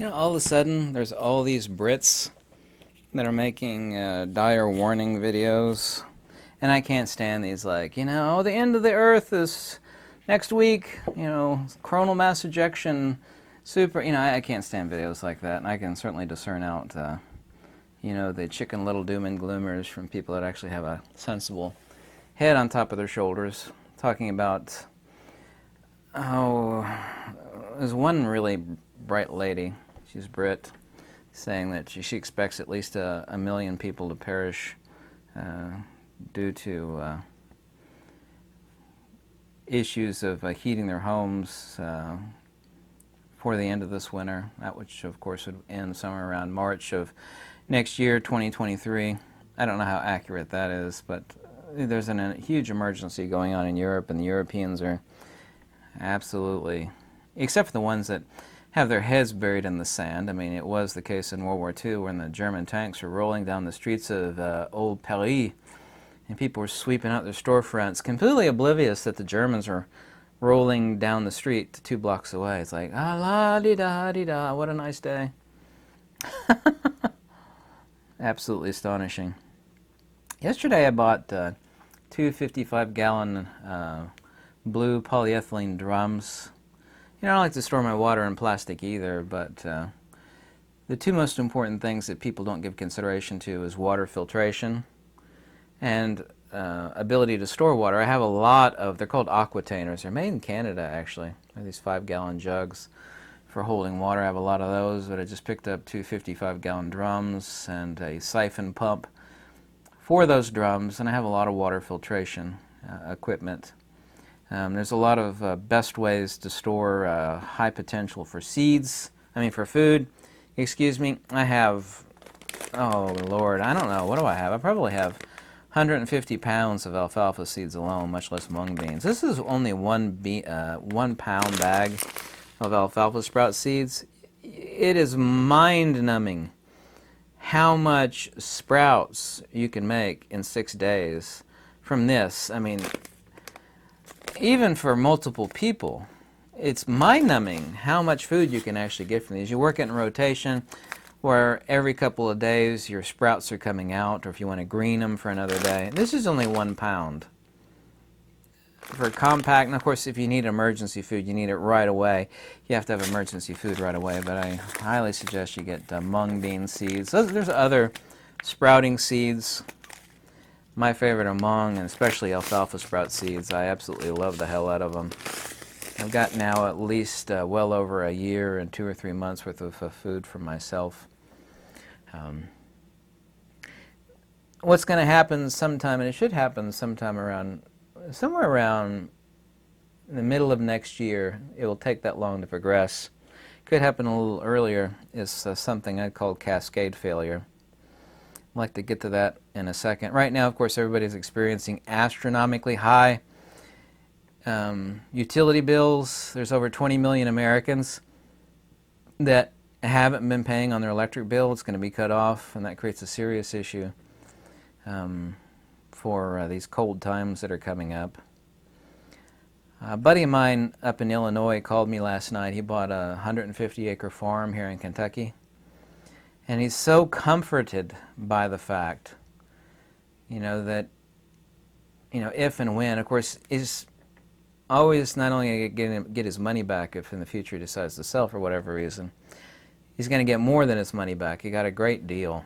You know, all of a sudden, there's all these Brits that are making dire warning videos, and I can't stand these, like, the end of the Earth is next week, coronal mass ejection, super, I can't stand videos like that, and I can certainly discern out, the chicken little doom and gloomers from people that actually have a sensible head on top of their shoulders, talking about, there's one really bright lady, she's Brit, saying that she expects at least a million people to perish due to issues of heating their homes for the end of this winter, that which of course would end somewhere around March of next year, 2023. I don't know how accurate that is, but there's a huge emergency going on in Europe, and the Europeans are absolutely, except for the ones that have their heads buried in the sand. I mean, it was the case in World War II when the German tanks were rolling down the streets of Old Paris, and people were sweeping out their storefronts, completely oblivious that the Germans were rolling down the street 2 blocks away. It's like, ah, la di da di da, what a nice day. Absolutely astonishing. Yesterday I bought 2 55-gallon blue polyethylene drums. I don't like to store my water in plastic either, but the 2 most important things that people don't give consideration to is water filtration and ability to store water. I have a lot of, they're called aquatainers. They're made in Canada, actually. They're these 5-gallon jugs for holding water. I have a lot of those, but I just picked up 2 55-gallon drums and a siphon pump for those drums, and I have a lot of water filtration equipment. There's a lot of best ways to store high potential for for food. Excuse me. I have, oh Lord, I don't know. What do I have? I probably have 150 pounds of alfalfa seeds alone, much less mung beans. This is only 1 pound bag of alfalfa sprout seeds. It is mind-numbing how much sprouts you can make in 6 days from this. I mean, even for multiple people, it's mind-numbing how much food you can actually get from these. You work it in rotation, where every couple of days your sprouts are coming out, or if you want to green them for another day. This is only 1 pound. For compact, and of course if you need emergency food, you need it right away. You have to have emergency food right away, but I highly suggest you get mung bean seeds. There's other sprouting seeds. My favorite are mung, and especially alfalfa sprout seeds. I absolutely love the hell out of them. I've got now at least well over a year and 2 or 3 months worth of food for myself. What's going to happen sometime, and it should happen somewhere around the middle of next year, it will take that long to progress. Could happen a little earlier, is something I'd call cascade failure. I'd like to get to that in a second. Right now, of course, everybody's experiencing astronomically high utility bills. There's over 20 million Americans that haven't been paying on their electric bill. It's going to be cut off, and that creates a serious issue for these cold times that are coming up. A buddy of mine up in Illinois called me last night. He bought a 150-acre farm here in Kentucky, and he's so comforted by the fact, that, if and when, of course, he's always not only going to get his money back if in the future he decides to sell for whatever reason, he's going to get more than his money back. He got a great deal.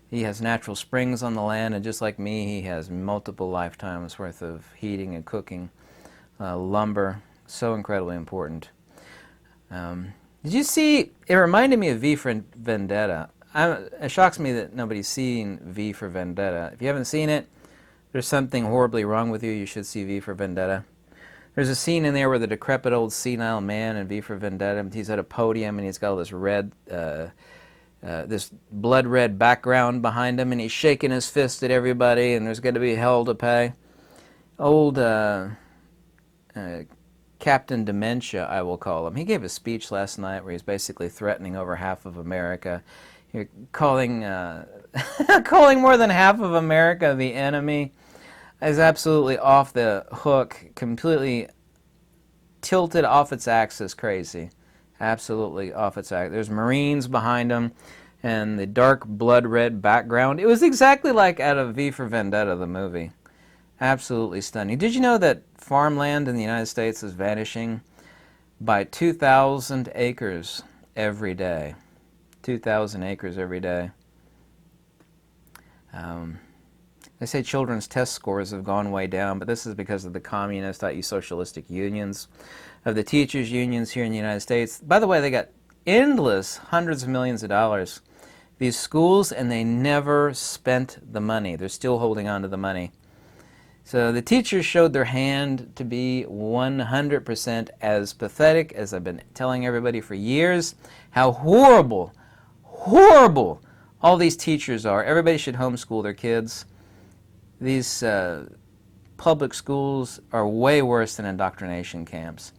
He has natural springs on the land, and just like me, he has multiple lifetimes worth of heating and cooking, lumber, so incredibly important. Did you see, it reminded me of V for Vendetta. It shocks me that nobody's seen V for Vendetta. If you haven't seen it, there's something horribly wrong with you. You should see V for Vendetta. There's a scene in there where the decrepit old senile man in V for Vendetta, he's at a podium and he's got all this red, this blood red background behind him, and he's shaking his fist at everybody, and there's going to be hell to pay. Old Captain Dementia, I will call him. He gave a speech last night where he's basically threatening over half of America. You're calling calling more than half of America the enemy. Is absolutely off the hook, completely tilted off its axis crazy. Absolutely off its act. There's Marines behind them, and the dark blood red background. It was exactly like out of V for Vendetta, the movie. Absolutely stunning. Did you know that farmland in the United States is vanishing by 2,000 acres every day? 2,000 acres every day. They say children's test scores have gone way down, but this is because of the communist, i.e. socialistic unions, of the teachers' unions here in the United States. By the way, they got endless hundreds of millions of dollars, these schools, and they never spent the money. They're still holding on to the money. So the teachers showed their hand to be 100% as pathetic as I've been telling everybody for years, how horrible, horrible all these teachers are. Everybody should homeschool their kids. These public schools are way worse than indoctrination camps.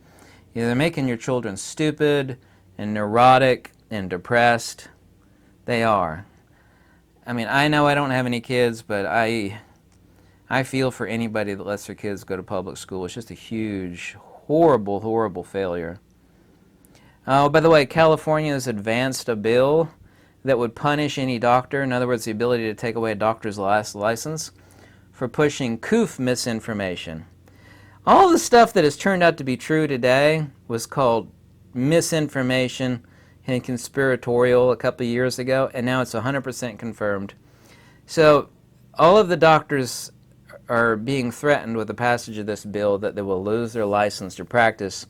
They're making your children stupid and neurotic and depressed. They are. I mean, I know I don't have any kids, but I feel for anybody that lets their kids go to public school. It's just a huge, horrible, horrible failure. Oh, by the way, California has advanced a bill that would punish any doctor, in other words, the ability to take away a doctor's license, for pushing COOF misinformation. All the stuff that has turned out to be true today was called misinformation and conspiratorial a couple of years ago, and now it's 100% confirmed. So all of the doctors are being threatened with the passage of this bill that they will lose their license to practice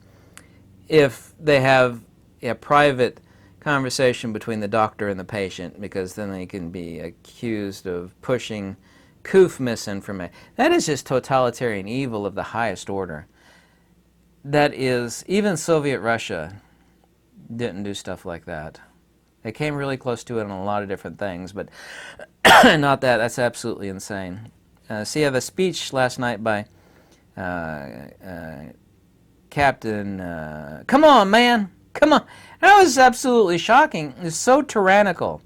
if they have a private conversation between the doctor and the patient, because then they can be accused of pushing COOF misinformation. That is just totalitarian evil of the highest order. That is, even Soviet Russia didn't do stuff like that. They came really close to it on a lot of different things, but not that. That's absolutely insane. So you have a speech last night by Captain, come on, man, come on. That was absolutely shocking. It was so tyrannical.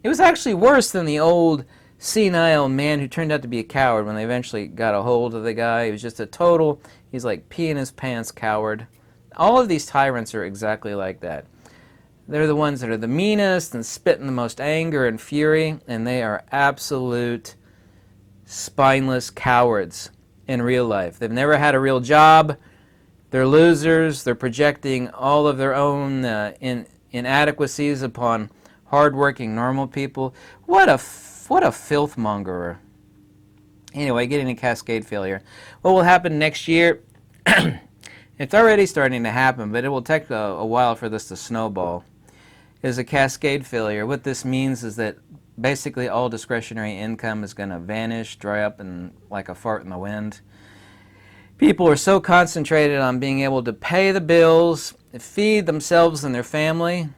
It was actually worse than the old senile man who turned out to be a coward when they eventually got a hold of the guy. He was just a total, he's like pee in his pants coward. All of these tyrants are exactly like that. They're the ones that are the meanest and spit in the most anger and fury, and they are absolute spineless cowards in real life. They've never had a real job. They're losers. They're projecting all of their own inadequacies upon hardworking normal people. What a filthmongerer. Anyway, getting to cascade failure. What will happen next year? It's already starting to happen, but it will take a while for this to snowball. Is a cascade failure. What this means is that basically all discretionary income is going to vanish, dry up, and like a fart in the wind. People are so concentrated on being able to pay the bills, feed themselves and their family,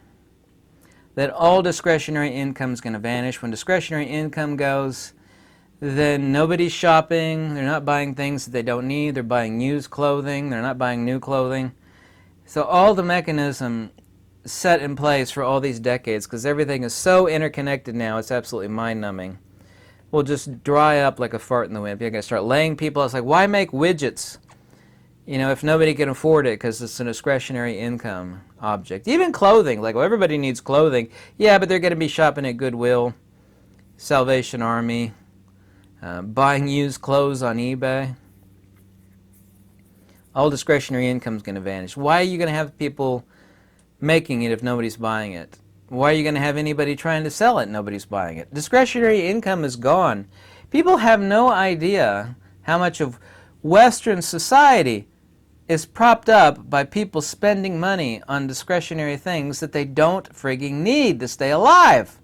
that all discretionary income is going to vanish. When discretionary income goes, then nobody's shopping. They're not buying things that they don't need. They're buying used clothing. They're not buying new clothing. So all the mechanism set in place for all these decades, because everything is so interconnected now, it's absolutely mind-numbing, will just dry up like a fart in the wind. You're going to start laying people out. It's like, why make widgets, if nobody can afford it, because it's a discretionary income object. Even clothing, like, well, everybody needs clothing. Yeah, but they're going to be shopping at Goodwill, Salvation Army, buying used clothes on eBay. All discretionary income is going to vanish. Why are you going to have people making it if nobody's buying it? Why are you going to have anybody trying to sell it? Nobody's buying it. Discretionary income is gone. People have no idea how much of Western society is propped up by people spending money on discretionary things that they don't frigging need to stay alive.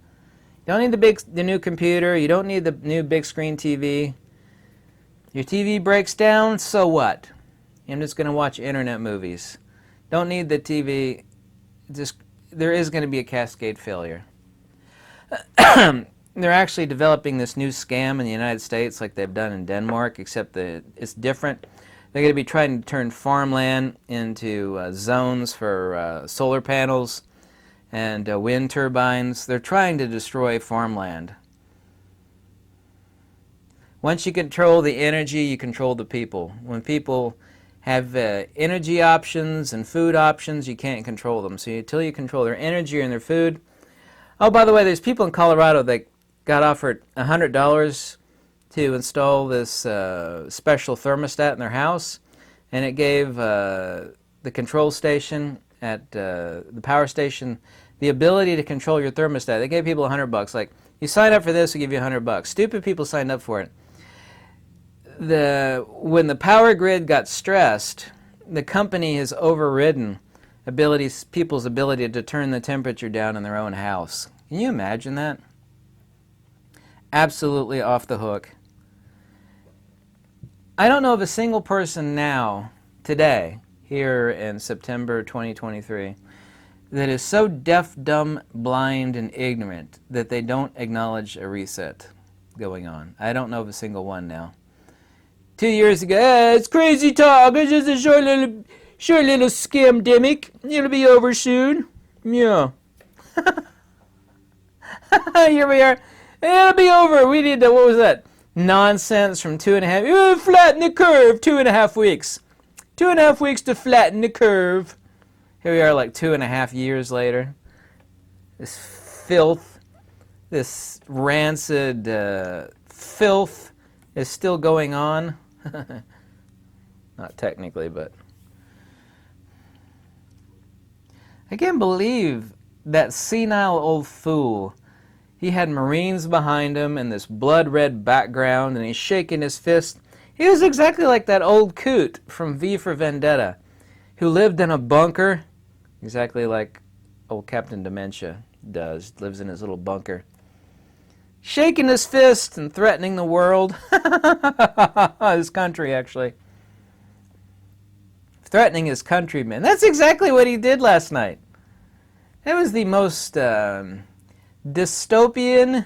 You don't need the new computer. You don't need the new big screen TV. Your TV breaks down, so what? I'm just going to watch internet movies. Don't need the TV. There is going to be a cascade failure. They're actually developing this new scam in the United States like they've done in Denmark, except that it's different. They're going to be trying to turn farmland into zones for solar panels and wind turbines. They're trying to destroy farmland. Once you control the energy, you control the people. When people have energy options and food options, you can't control them. So until you control their energy and their food. Oh, by the way, there's people in Colorado that got offered $100 to install this special thermostat in their house, and it gave the control station at the power station the ability to control your thermostat. They gave people $100. Like, you sign up for this, we give you $100. Stupid people signed up for it. When the power grid got stressed, the company has overridden people's ability to turn the temperature down in their own house. Can you imagine that? Absolutely off the hook. I don't know of a single person now, today, here in September 2023, that is so deaf, dumb, blind, and ignorant that they don't acknowledge a reset going on. I don't know of a single one now. 2 years ago, it's crazy talk, it's just a short little scamdemic. It'll be over soon. Yeah. Here we are. It'll be over. We need to, what was that? Nonsense from 2.5, flatten the curve, 2.5 weeks. 2.5 weeks to flatten the curve. Here we are like 2.5 years later. This filth, this rancid filth is still going on. Not technically, but. I can't believe that senile old fool. He had Marines behind him and this blood-red background, and he's shaking his fist. He was exactly like that old coot from V for Vendetta, who lived in a bunker, exactly like old Captain Dementia does, lives in his little bunker. Shaking his fist and threatening the world. His country, actually. Threatening his countrymen. That's exactly what he did last night. It was the most dystopian,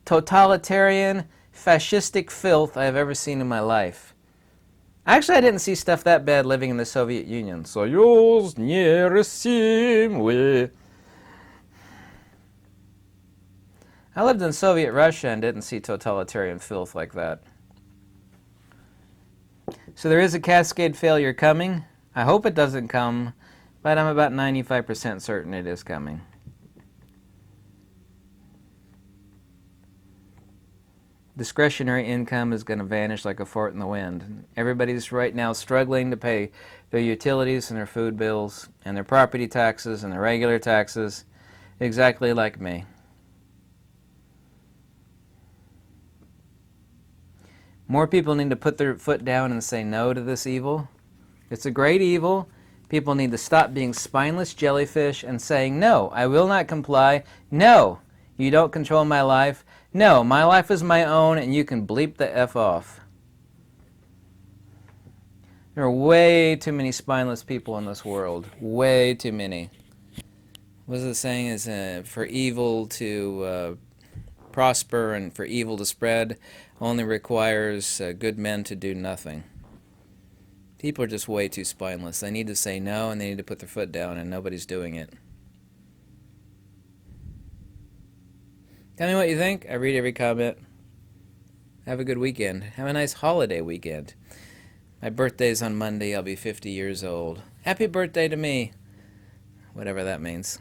totalitarian, fascistic filth I have ever seen in my life. Actually, I didn't see stuff that bad living in the Soviet Union. Soyuz neresim. I lived in Soviet Russia and didn't see totalitarian filth like that. So there is a cascade failure coming. I hope it doesn't come, but I'm about 95% certain it is coming. Discretionary income is going to vanish like a fart in the wind. Everybody's right now struggling to pay their utilities and their food bills and their property taxes and their regular taxes, exactly like me. More people need to put their foot down and say no to this evil. It's a great evil. People need to stop being spineless jellyfish and saying, no, I will not comply. No, you don't control my life. No, my life is my own, and you can bleep the F off. There are way too many spineless people in this world. Way too many. What is the saying? Is for evil to prosper and for evil to spread only requires good men to do nothing. People are just way too spineless. They need to say no, and they need to put their foot down, and nobody's doing it. Tell me what you think. I read every comment. Have a good weekend. Have a nice holiday weekend. My birthday's on Monday. I'll be 50 years old. Happy birthday to me. Whatever that means.